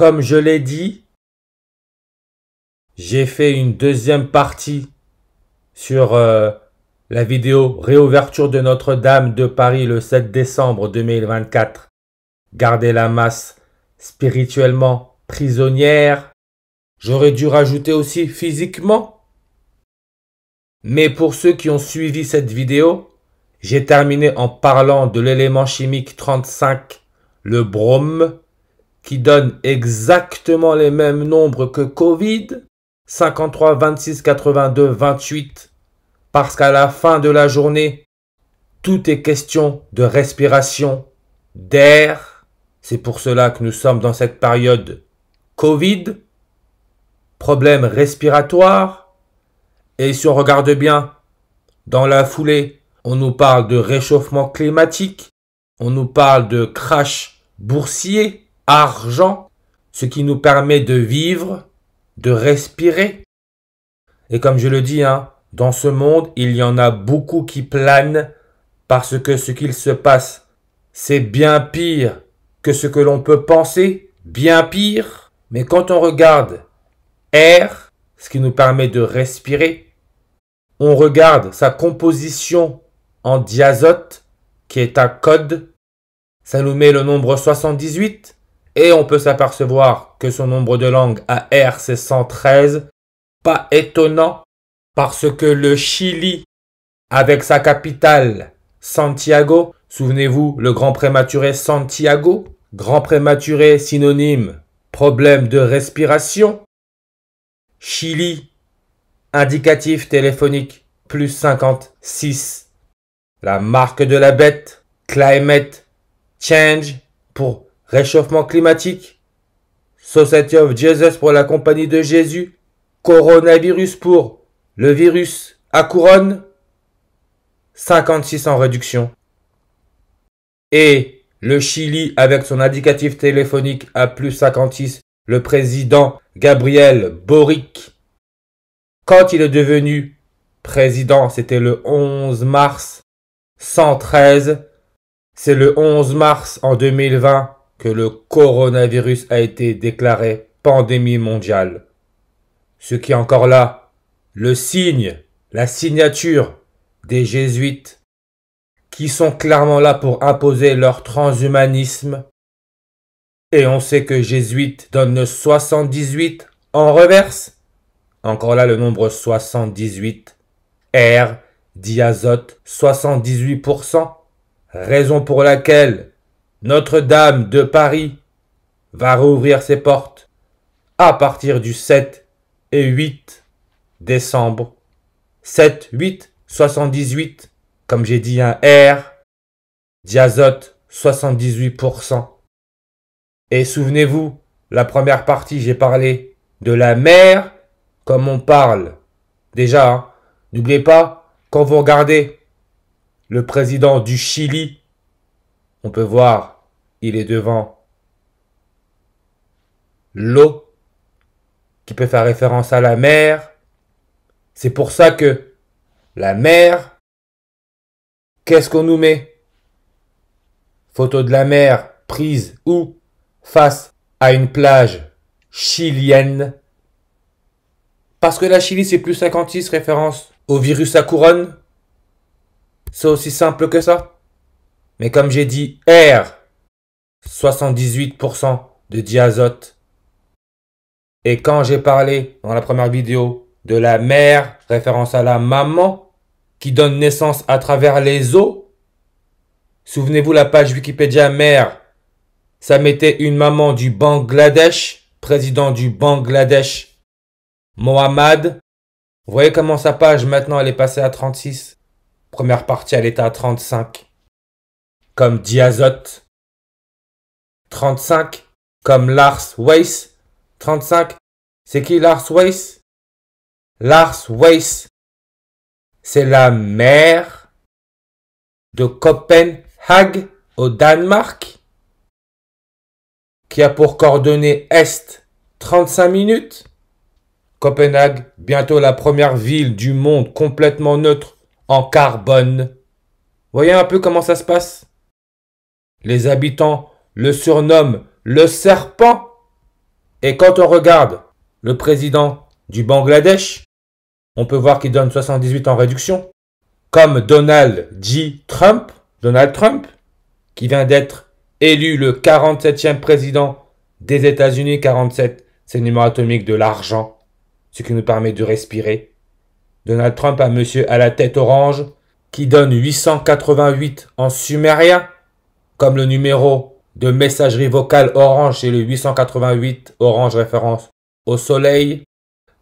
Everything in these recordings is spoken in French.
comme je l'ai dit, j'ai fait une deuxième partie sur la vidéo réouverture de Notre-Dame de Paris le 7 décembre 2024. Garder la masse spirituellement prisonnière. J'aurais dû rajouter aussi physiquement. Mais pour ceux qui ont suivi cette vidéo, j'ai terminé en parlant de l'élément chimique 35, le brome, qui donne exactement les mêmes nombres que Covid, 53, 26, 82, 28, parce qu'à la fin de la journée, tout est question de respiration, d'air. C'est pour cela que nous sommes dans cette période Covid, problème respiratoire. Et si on regarde bien, dans la foulée, on nous parle de réchauffement climatique, on nous parle de crash boursier, argent, ce qui nous permet de vivre, de respirer. Et comme je le dis, dans ce monde, il y en a beaucoup qui planent parce que ce qu'il se passe, c'est bien pire que ce que l'on peut penser, bien pire. Mais quand on regarde air, ce qui nous permet de respirer, on regarde sa composition en diazote, qui est un code, ça nous met le nombre 78, et on peut s'apercevoir que son nombre de langues à R, c'est 113. Pas étonnant, parce que le Chili, avec sa capitale Santiago, souvenez-vous, le grand prématuré Santiago, grand prématuré synonyme, problème de respiration. Chili, indicatif téléphonique, plus 56. La marque de la bête, climate change pour réchauffement climatique. Society of Jesus pour la compagnie de Jésus. Coronavirus pour le virus à couronne. 56 en réduction. Et le Chili avec son indicatif téléphonique à plus 56. Le président Gabriel Boric. Quand il est devenu président, c'était le 11 mars 113. C'est le 11 mars en 2020 que le coronavirus a été déclaré pandémie mondiale. Ce qui est encore là, le signe, la signature des jésuites qui sont clairement là pour imposer leur transhumanisme. Et on sait que jésuites donne le 78 en reverse. Encore là le nombre 78. R, diazote, 78%. Raison pour laquelle Notre-Dame de Paris va rouvrir ses portes à partir du 7 et 8 décembre. 7, 8, 78, comme j'ai dit un R, diazote 78%. Et souvenez-vous, la première partie, j'ai parlé de la mer, comme on parle. Déjà, n'oubliez pas, quand vous regardez le président du Chili, on peut voir, il est devant l'eau, qui peut faire référence à la mer. C'est pour ça que la mer, qu'est-ce qu'on nous met? Photo de la mer prise où? Face à une plage chilienne. Parce que la Chili, c'est plus 56, référence au virus à couronne. C'est aussi simple que ça. Mais comme j'ai dit, R, 78% de diazote. Et quand j'ai parlé dans la première vidéo de la mère, référence à la maman, qui donne naissance à travers les os, souvenez-vous la page Wikipédia mère, ça mettait une maman du Bangladesh, président du Bangladesh, Mohamed. Vous voyez comment sa page maintenant elle est passée à 36. Première partie elle était à 35. Comme diazote. 35. Comme Lars Weiss. 35. C'est qui Lars Weiss? Lars Weiss, c'est la mère de Copenhague au Danemark, qui a pour coordonnée Est 35 minutes. Copenhague, bientôt la première ville du monde complètement neutre en carbone. Voyez un peu comment ça se passe? Les habitants le surnomment le serpent. Et quand on regarde le président du Bangladesh, on peut voir qu'il donne 78 en réduction, comme Donald Trump, qui vient d'être élu le 47e président des États-Unis. 47, c'est le numéro atomique de l'argent, ce qui nous permet de respirer. Donald Trump a monsieur à la tête orange, qui donne 888 en sumérien, comme le numéro de messagerie vocale orange, c'est le 888, orange référence au soleil.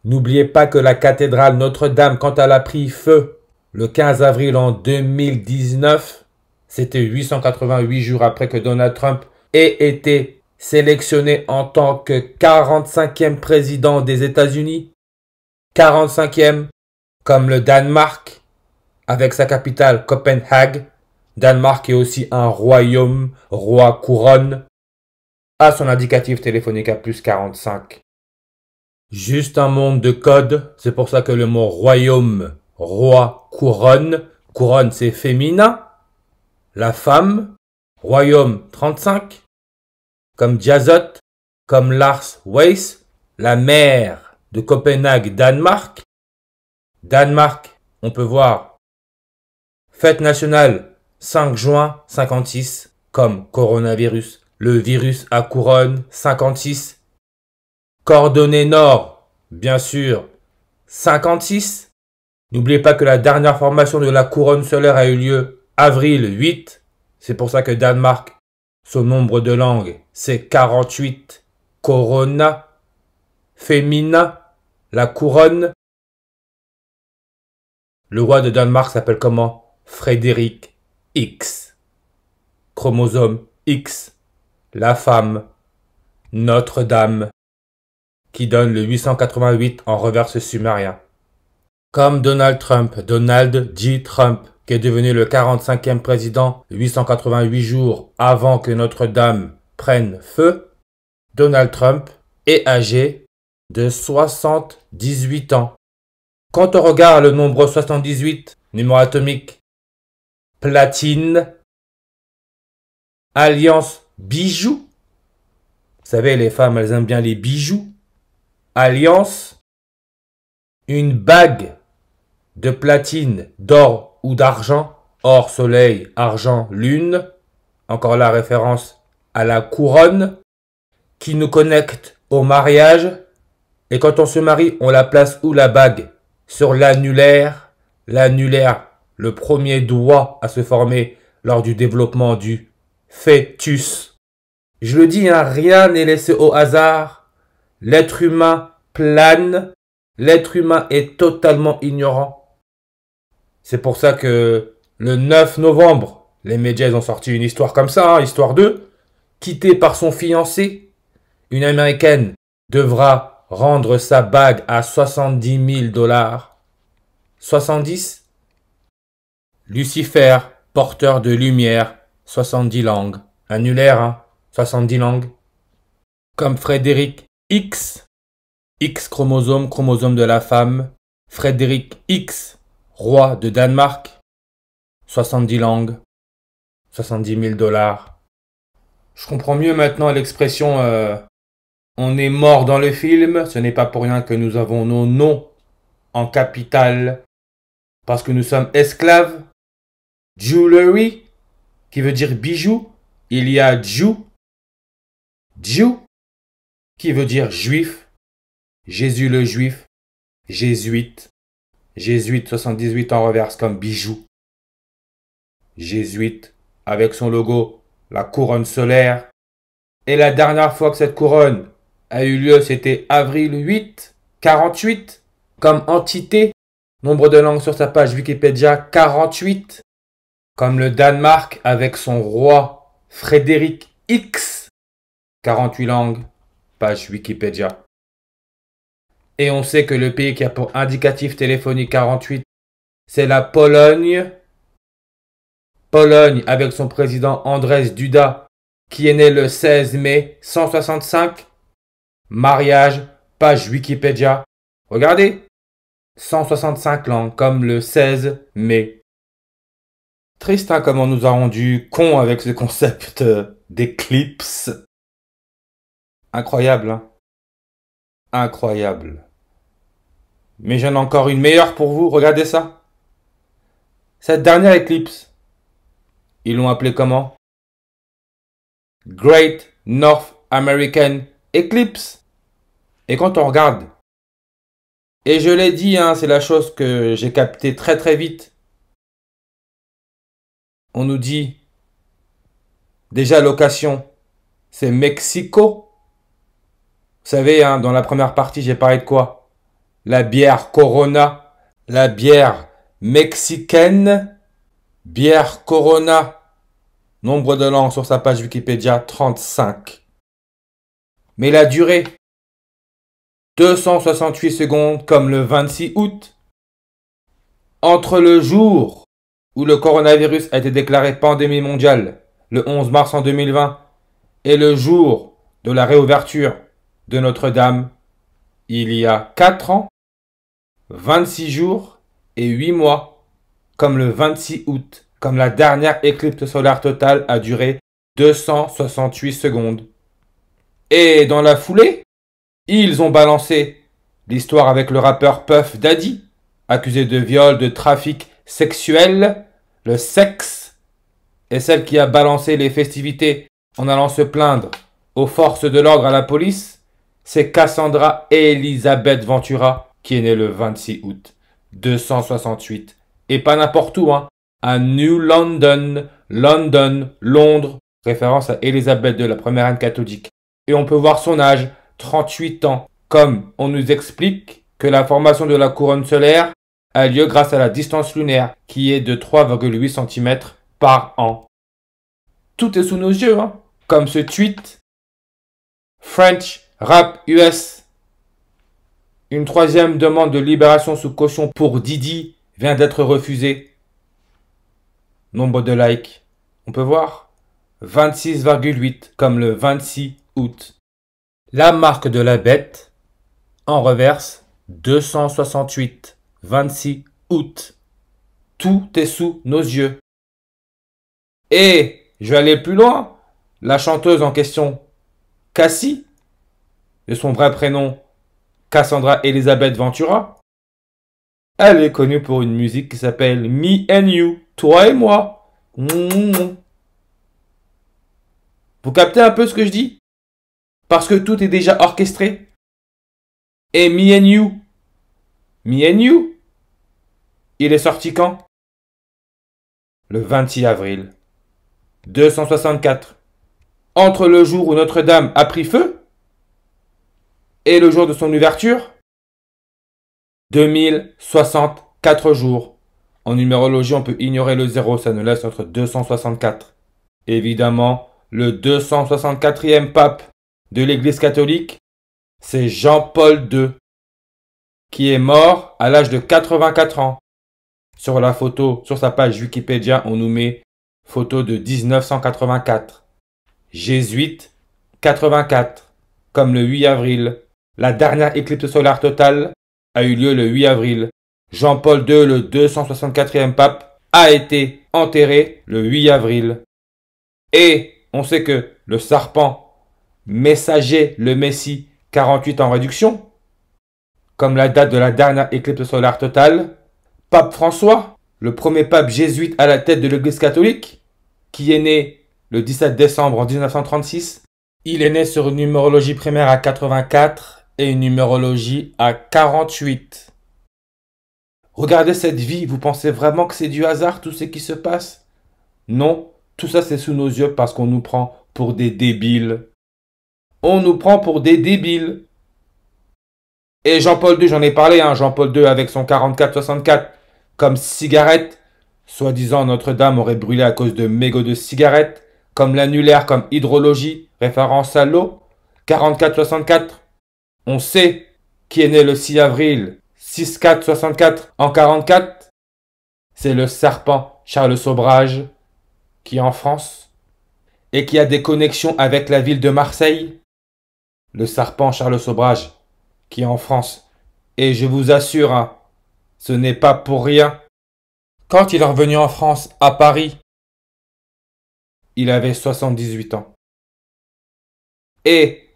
N'oubliez pas que la cathédrale Notre-Dame, quand elle a pris feu le 15 avril en 2019, c'était 888 jours après que Donald Trump ait été sélectionné en tant que 45e président des États-Unis. 45e, comme le Danemark, avec sa capitale Copenhague. Danemark est aussi un royaume, roi couronne, a son indicatif téléphonique à plus 45. Juste un monde de code, c'est pour ça que le mot royaume, roi, couronne c'est féminin, la femme, royaume 35, comme Diazot, comme Lars Weiss, la mère de Copenhague, Danemark. Danemark, on peut voir, fête nationale 5 juin 56, comme coronavirus, le virus à couronne 56. Coordonnées nord, bien sûr, 56. N'oubliez pas que la dernière formation de la couronne solaire a eu lieu avril 8. C'est pour ça que Danemark, son nombre de langues, c'est 48. Corona, féminin, la couronne. Le roi de Danemark s'appelle comment? Frédéric X. Chromosome X. La femme, Notre-Dame, qui donne le 888 en reverse sumérien. Comme Donald Trump, Donald J. Trump, qui est devenu le 45e président 888 jours avant que Notre-Dame prenne feu, Donald Trump est âgé de 78 ans. Quand on regarde le nombre 78, numéro atomique, platine, alliance bijoux. Vous savez, les femmes, elles aiment bien les bijoux. Alliance, une bague de platine, d'or ou d'argent, or, soleil, argent, lune, encore la référence à la couronne, qui nous connecte au mariage. Et quand on se marie, on la place où la bague? Sur l'annulaire. L'annulaire, le premier doigt à se former lors du développement du fœtus. Je le dis, hein, rien n'est laissé au hasard. L'être humain plane. L'être humain est totalement ignorant. C'est pour ça que le 9 novembre, les médias ont sorti une histoire comme ça, hein, histoire 2. Quittée par son fiancé, une Américaine devra rendre sa bague à 70 000 $. 70. Lucifer, porteur de lumière, 70 langues. Annulaire, hein, 70 langues. Comme Frédéric X. X chromosome, chromosome de la femme. Frédéric X, roi de Danemark. 70 langues. 70 000 $. Je comprends mieux maintenant l'expression on est mort dans le film. Ce n'est pas pour rien que nous avons nos noms en capitale. Parce que nous sommes esclaves. Jewelry, qui veut dire bijou. Il y a Jew, qui veut dire juif. Jésus le juif. Jésuite. Jésuite 78 en reverse comme bijou. Jésuite, avec son logo, la couronne solaire. Et la dernière fois que cette couronne a eu lieu, c'était avril 8, 48, comme entité. Nombre de langues sur sa page Wikipédia, 48. Comme le Danemark avec son roi Frédéric X. 48 langues, page Wikipédia. Et on sait que le pays qui a pour indicatif téléphonique 48, c'est la Pologne. Pologne avec son président Andrzej Duda, qui est né le 16 mai 165. Mariage, page Wikipédia. Regardez, 165 langues, comme le 16 mai. Triste, hein, comme on nous a rendu cons avec ce concept d'éclipse. Incroyable, hein. Incroyable. Mais j'en ai encore une meilleure pour vous, regardez ça. Cette dernière éclipse, ils l'ont appelée comment? Great North American Eclipse. Et quand on regarde, et je l'ai dit, hein, c'est la chose que j'ai captée très très vite. On nous dit, déjà location, c'est Mexico. Vous savez, hein, dans la première partie, j'ai parlé de quoi? La bière Corona, la bière mexicaine, bière Corona. Nombre de langues sur sa page Wikipédia, 35. Mais la durée, 268 secondes comme le 26 août. Entre le jour où le coronavirus a été déclaré pandémie mondiale, le 11 mars en 2020, et le jour de la réouverture de Notre-Dame, il y a 4 ans, 26 jours et 8 mois, comme le 26 août, comme la dernière éclipse solaire totale a duré 268 secondes. Et dans la foulée, ils ont balancé l'histoire avec le rappeur Puff Daddy, accusé de viol, de trafic sexuel, le sexe, et celle qui a balancé les festivités en allant se plaindre aux forces de l'ordre, à la police, c'est Cassandra Elisabeth Ventura, qui est née le 26 août 268. Et pas n'importe où, hein, à New London, Londres, référence à Élisabeth II, la première reine catholique. Et on peut voir son âge, 38 ans, comme on nous explique que la formation de la couronne solaire a lieu grâce à la distance lunaire, qui est de 3,8 cm par an. Tout est sous nos yeux, hein, comme ce tweet. French Rap US. Une troisième demande de libération sous caution pour Didi vient d'être refusée. Nombre de likes, on peut voir 26,8 comme le 26 août. La marque de la bête, en reverse, 268, 26 août. Tout est sous nos yeux. Et je vais aller plus loin. La chanteuse en question, Cassie, de son vrai prénom Cassandra Elisabeth Ventura, elle est connue pour une musique qui s'appelle Me and You, toi et moi. Vous captez un peu ce que je dis? Parce que tout est déjà orchestré. Et Me and You, il est sorti quand? Le 26 avril 264. Entre le jour où Notre-Dame a pris feu et le jour de son ouverture, 2064 jours. En numérologie, on peut ignorer le 0, ça nous laisse notre 264. Évidemment, le 264e pape de l'Église catholique, c'est Jean-Paul II, qui est mort à l'âge de 84 ans. Sur la photo, sur sa page Wikipédia, on nous met photo de 1984. Jésuite, 84, comme le 8 avril. La dernière éclipse solaire totale a eu lieu le 8 avril. Jean-Paul II, le 264e pape, a été enterré le 8 avril. Et on sait que le serpent, messager, le Messie, 48 en réduction, comme la date de la dernière éclipse solaire totale, Pape François, le premier pape jésuite à la tête de l'Église catholique, qui est né le 17 décembre en 1936, il est né sur une numérologie primaire à 84 et une numérologie à 48. Regardez cette vie, vous pensez vraiment que c'est du hasard tout ce qui se passe? Non, tout ça c'est sous nos yeux parce qu'on nous prend pour des débiles. On nous prend pour des débiles. Et Jean-Paul II, j'en ai parlé, hein, Jean-Paul II avec son 44-64 comme cigarette. Soi-disant Notre-Dame aurait brûlé à cause de mégots de cigarettes. Comme l'annulaire, comme hydrologie, référence à l'eau. 44-64. On sait qui est né le 6 avril 6-4-64 en 44. C'est le serpent Charles Sobrage qui est en France et qui a des connexions avec la ville de Marseille. Le serpent Charles Sobrage qui est en France. Et je vous assure, hein, ce n'est pas pour rien. Quand il est revenu en France, à Paris, il avait 78 ans. Et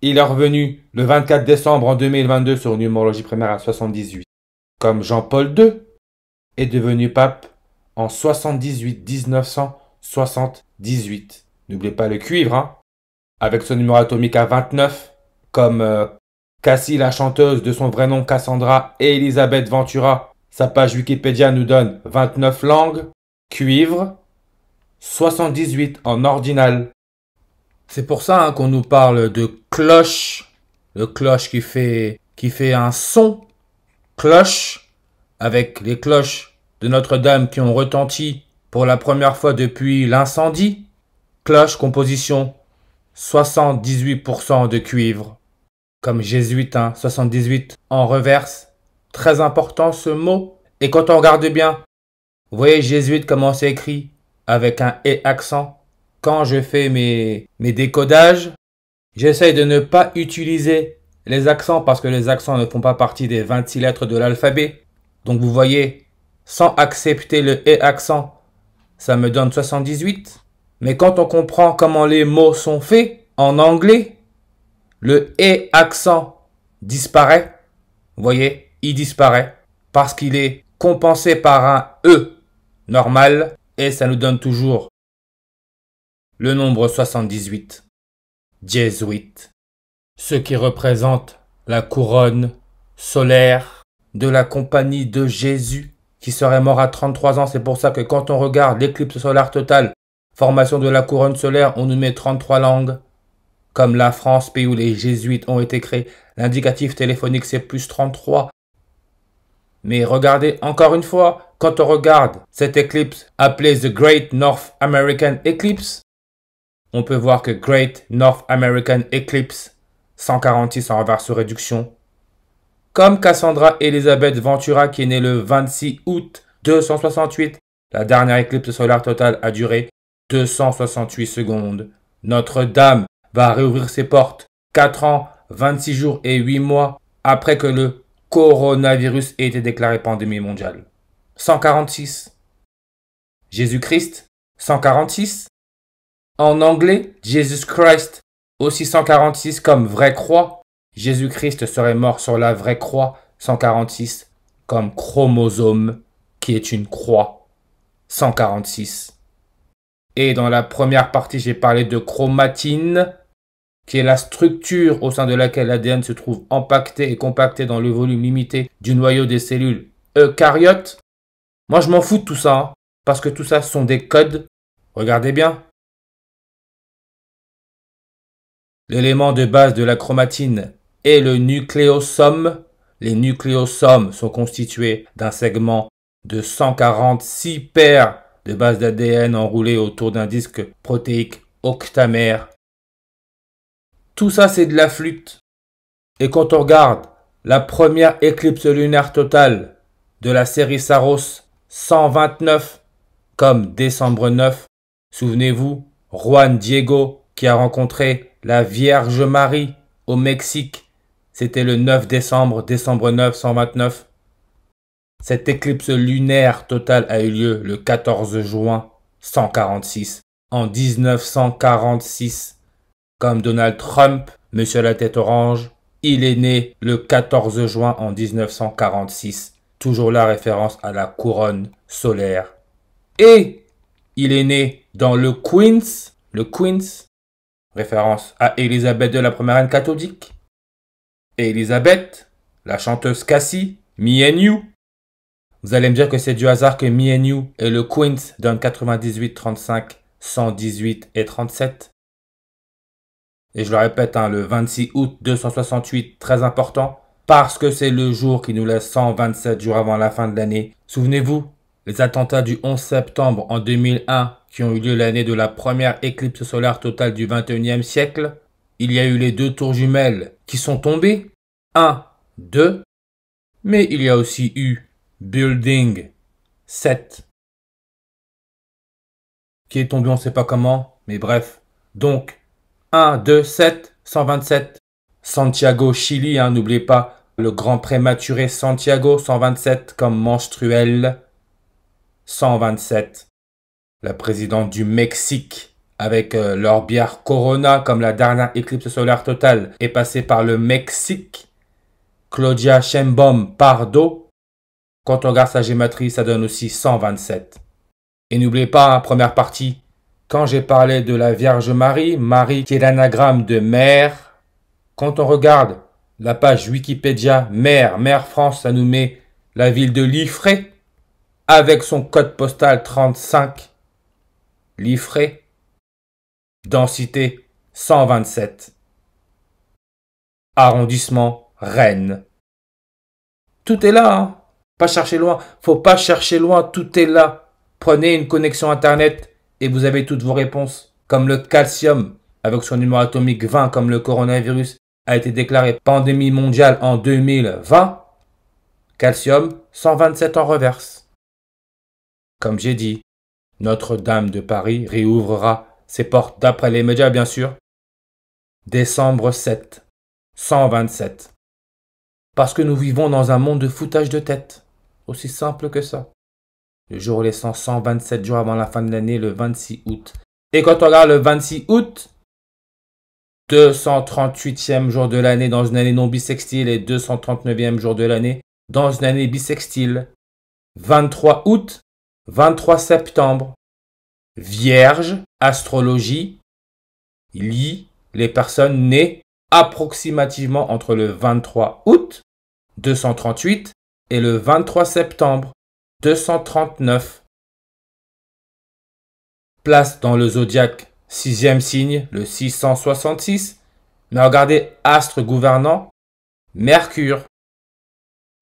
Il est revenu le 24 décembre en 2022 sur une numérologie primaire à 78. Comme Jean-Paul II est devenu pape en 1978. N'oubliez pas le cuivre, hein, avec son numéro atomique à 29, comme Cassie la chanteuse de son vrai nom Cassandra et Elisabeth Ventura. Sa page Wikipédia nous donne 29 langues, cuivre, 78 en ordinal. C'est pour ça qu'on nous parle de cloche, le cloche qui fait un son, cloche, avec les cloches de Notre-Dame qui ont retenti pour la première fois depuis l'incendie. Cloche, composition 78% de cuivre. Comme jésuite, 78 en reverse. Très important ce mot. Et quand on regarde bien, vous voyez jésuite comment c'est écrit avec un « et » accent. Quand je fais mes décodages, j'essaye de ne pas utiliser les accents parce que les accents ne font pas partie des 26 lettres de l'alphabet. Donc vous voyez, sans accepter le « et » accent, ça me donne 78. Mais quand on comprend comment les mots sont faits en anglais, le « et » accent disparaît. Vous voyez, il disparaît parce qu'il est compensé par un « e » normal et ça nous donne toujours le nombre 78. Jésuite. Ce qui représente la couronne solaire de la compagnie de Jésus qui serait mort à 33 ans. C'est pour ça que quand on regarde l'éclipse solaire totale, formation de la couronne solaire, on nous met 33 langues. Comme la France, pays où les jésuites ont été créés, l'indicatif téléphonique c'est plus 33. Mais regardez encore une fois, quand on regarde cette éclipse appelée The Great North American Eclipse, on peut voir que Great North American Eclipse 146 en reverse réduction. Comme Cassandra Elisabeth Ventura qui est née le 26 août 268, la dernière éclipse solaire totale a duré 268 secondes. Notre-Dame va réouvrir ses portes 4 ans, 26 jours et 8 mois après que le coronavirus ait été déclaré pandémie mondiale. 146. Jésus-Christ, 146. En anglais, Jesus Christ, aussi 146 comme vraie croix. Jésus-Christ serait mort sur la vraie croix, 146, comme chromosome, qui est une croix, 146. Et dans la première partie, j'ai parlé de chromatine, qui est la structure au sein de laquelle l'ADN se trouve empaqueté et compacté dans le volume limité du noyau des cellules eucaryotes. Moi, je m'en fous de tout ça, parce que tout ça sont des codes. Regardez bien. L'élément de base de la chromatine est le nucléosome. Les nucléosomes sont constitués d'un segment de 146 paires de bases d'ADN enroulées autour d'un disque protéique octamère. Tout ça, c'est de la flûte. Et quand on regarde la première éclipse lunaire totale de la série Saros 129, comme décembre 9, souvenez-vous, Juan Diego qui a rencontré la Vierge Marie au Mexique, c'était le 9 décembre, décembre 9, 129. Cette éclipse lunaire totale a eu lieu le 14 juin 146, en 1946. Comme Donald Trump, monsieur à la tête orange, il est né le 14 juin en 1946. Toujours la référence à la couronne solaire. Et il est né dans le Queens, référence à Elisabeth II, la première reine catholique. Et Elisabeth, la chanteuse Cassie, Me and You. Vous allez me dire que c'est du hasard que Me and You et le Queens donnent 98, 35, 118 et 37. Et je le répète, le 26 août 268, très important, parce que c'est le jour qui nous laisse 127 jours avant la fin de l'année. Souvenez-vous, les attentats du 11 septembre en 2001, qui ont eu lieu l'année de la première éclipse solaire totale du 21e siècle, il y a eu les 2 tours jumelles qui sont tombées, 1, 2, mais il y a aussi eu Building 7, qui est tombé on ne sait pas comment, mais bref. Donc, 1, 2, 7, 127. Santiago, Chili, n'oubliez pas le grand prématuré Santiago, 127 comme menstruel. 127. La présidente du Mexique avec leur bière Corona, comme la dernière éclipse solaire totale est passée par le Mexique, Claudia Sheinbaum Pardo. Quand on regarde sa gématrie, ça donne aussi 127. Et n'oubliez pas, première partie, quand j'ai parlé de la Vierge Marie, Marie qui est l'anagramme de mère, quand on regarde la page Wikipédia Mère France, ça nous met la ville de Liffré avec son code postal 35. Liffré, densité 127. Arrondissement Rennes. Tout est là, hein. Pas chercher loin. Faut pas chercher loin, tout est là. Prenez une connexion internet et vous avez toutes vos réponses. Comme le calcium, avec son numéro atomique 20, comme le coronavirus a été déclaré pandémie mondiale en 2020. Calcium, 127 en reverse. Comme j'ai dit, Notre-Dame de Paris réouvrira ses portes d'après les médias, bien sûr. Décembre 7, 127. Parce que nous vivons dans un monde de foutage de tête. Aussi simple que ça. Le jour où les 127 jours avant la fin de l'année, le 26 août. Et quand on regarde le 26 août, 238e jour de l'année dans une année non bissextile et 239e jour de l'année dans une année bissextile. 23 août, 23 septembre. Vierge, astrologie, lit les personnes nées approximativement entre le 23 août, 238, et le 23 septembre, 239. Place dans le zodiaque, 6e signe, le 666. Mais regardez, astre gouvernant, Mercure.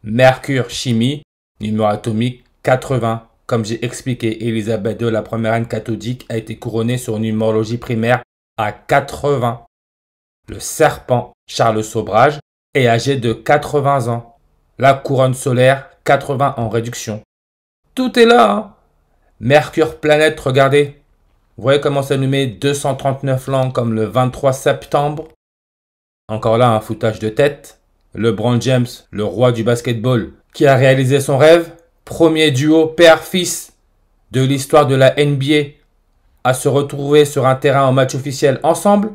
Mercure, chimie, numéro atomique 80. Comme j'ai expliqué, Élisabeth II, la première reine catholique, a été couronnée sur numérologie primaire à 80. Le serpent, Charles Sobrage, est âgé de 80 ans. La couronne solaire, 80 en réduction. Tout est là, hein. Mercure, planète, regardez. Vous voyez comment ça nous met 239 langues comme le 23 septembre. Encore là, un foutage de tête. LeBron James, le roi du basketball, qui a réalisé son rêve. Premier duo père-fils de l'histoire de la NBA à se retrouver sur un terrain en match officiel ensemble.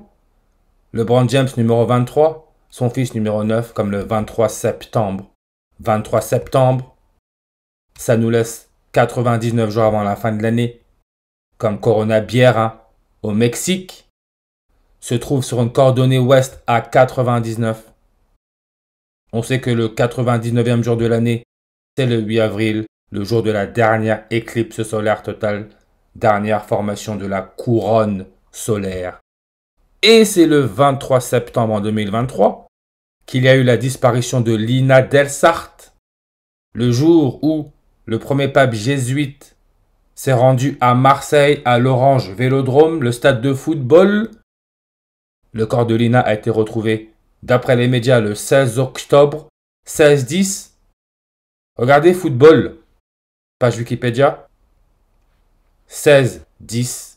LeBron James numéro 23, son fils numéro 9 comme le 23 septembre. 23 septembre, ça nous laisse 99 jours avant la fin de l'année. Comme Corona bière, hein, au Mexique, se trouve sur une coordonnée ouest à 99. On sait que le 99e jour de l'année, c'est le 8 avril, le jour de la dernière éclipse solaire totale, dernière formation de la couronne solaire. Et c'est le 23 septembre en 2023 qu'il y a eu la disparition de Lina Delsart, le jour où le premier pape jésuite s'est rendu à Marseille, à l'Orange Vélodrome, le stade de football. Le corps de Lina a été retrouvé, d'après les médias, le 16 octobre, 16-10. Regardez football, page Wikipédia, 16-10,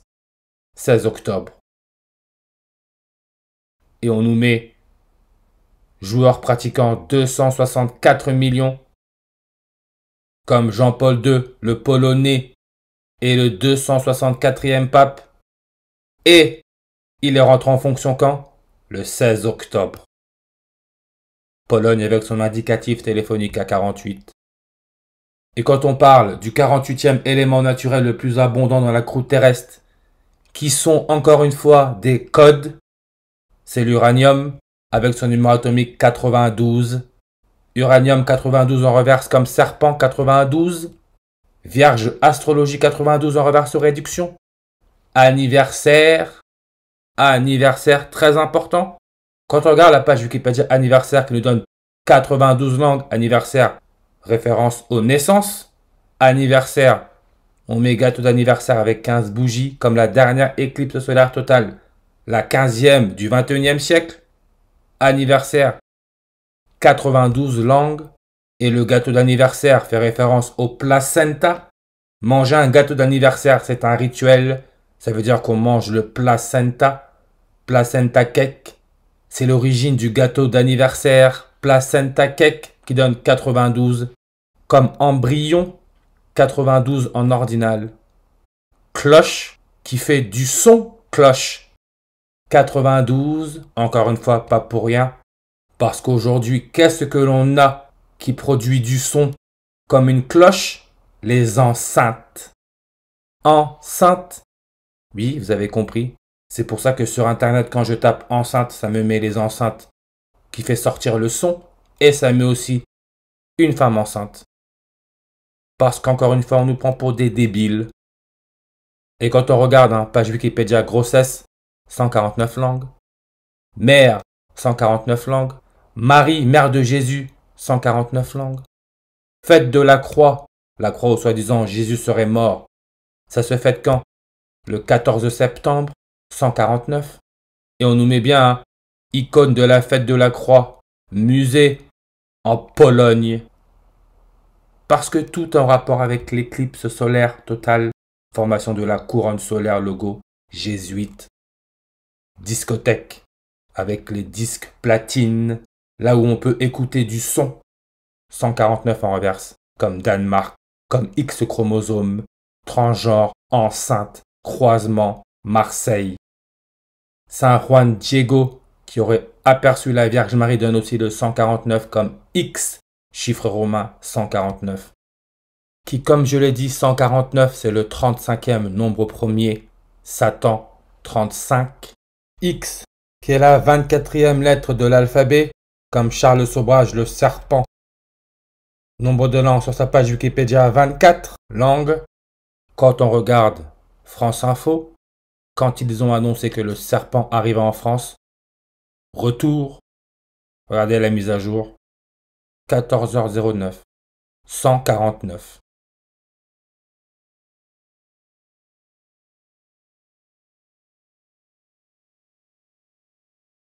16 octobre. Et on nous met joueurs pratiquant 264 millions, comme Jean-Paul II, le Polonais, et le 264e pape. Et il est rentré en fonction quand? Le 16 octobre. Pologne avec son indicatif téléphonique à 48. Et quand on parle du 48e élément naturel le plus abondant dans la croûte terrestre, qui sont encore une fois des codes, c'est l'uranium avec son numéro atomique 92. Uranium 92 en reverse comme serpent 92. Vierge astrologie 92 en reverse aux réductions. Anniversaire. Anniversaire très important. Quand on regarde la page Wikipédia anniversaire qui nous donne 92 langues, anniversaire, référence aux naissances. Anniversaire, on met gâteau d'anniversaire avec 15 bougies comme la dernière éclipse solaire totale, la 15e du 21e siècle. Anniversaire, 92 langues. Et le gâteau d'anniversaire fait référence au placenta. Manger un gâteau d'anniversaire, c'est un rituel. Ça veut dire qu'on mange le placenta. Placenta cake. C'est l'origine du gâteau d'anniversaire. Placenta cake qui donne 92. Comme embryon, 92 en ordinal. Cloche qui fait du son. cloche. 92, encore une fois, pas pour rien. Parce qu'aujourd'hui, qu'est-ce que l'on a qui produit du son comme une cloche? Les enceintes. Enceinte. Oui, vous avez compris. C'est pour ça que sur Internet, quand je tape enceinte, ça me met les enceintes qui fait sortir le son. Et ça met aussi une femme enceinte. Parce qu'encore une fois, on nous prend pour des débiles. Et quand on regarde, page Wikipédia, grossesse, 149 langues. Mère, 149 langues. Marie, mère de Jésus, 149 langues. Fête de la croix où soi-disant Jésus serait mort. Ça se fête quand? Le 14 septembre, 149. Et on nous met bien, icône de la fête de la croix, musée, en Pologne. Parce que tout en rapport avec l'éclipse solaire totale, formation de la couronne solaire, logo jésuite. Discothèque, avec les disques platine, là où on peut écouter du son. 149 en reverse, comme Danemark, comme X chromosome, transgenre, enceinte, croisement, Marseille. Saint Juan Diego, qui aurait aperçu la Vierge Marie, donne aussi le 149 comme X, chiffre romain 149. Qui, comme je l'ai dit, 149, c'est le 35e nombre premier, Satan, 35. X, qui est la 24e lettre de l'alphabet, comme Charles Sobrage, le serpent. Nombre de langues sur sa page Wikipédia, 24 langues. Quand on regarde France Info, quand ils ont annoncé que le serpent arrivait en France, retour, regardez la mise à jour, 14h09, 149.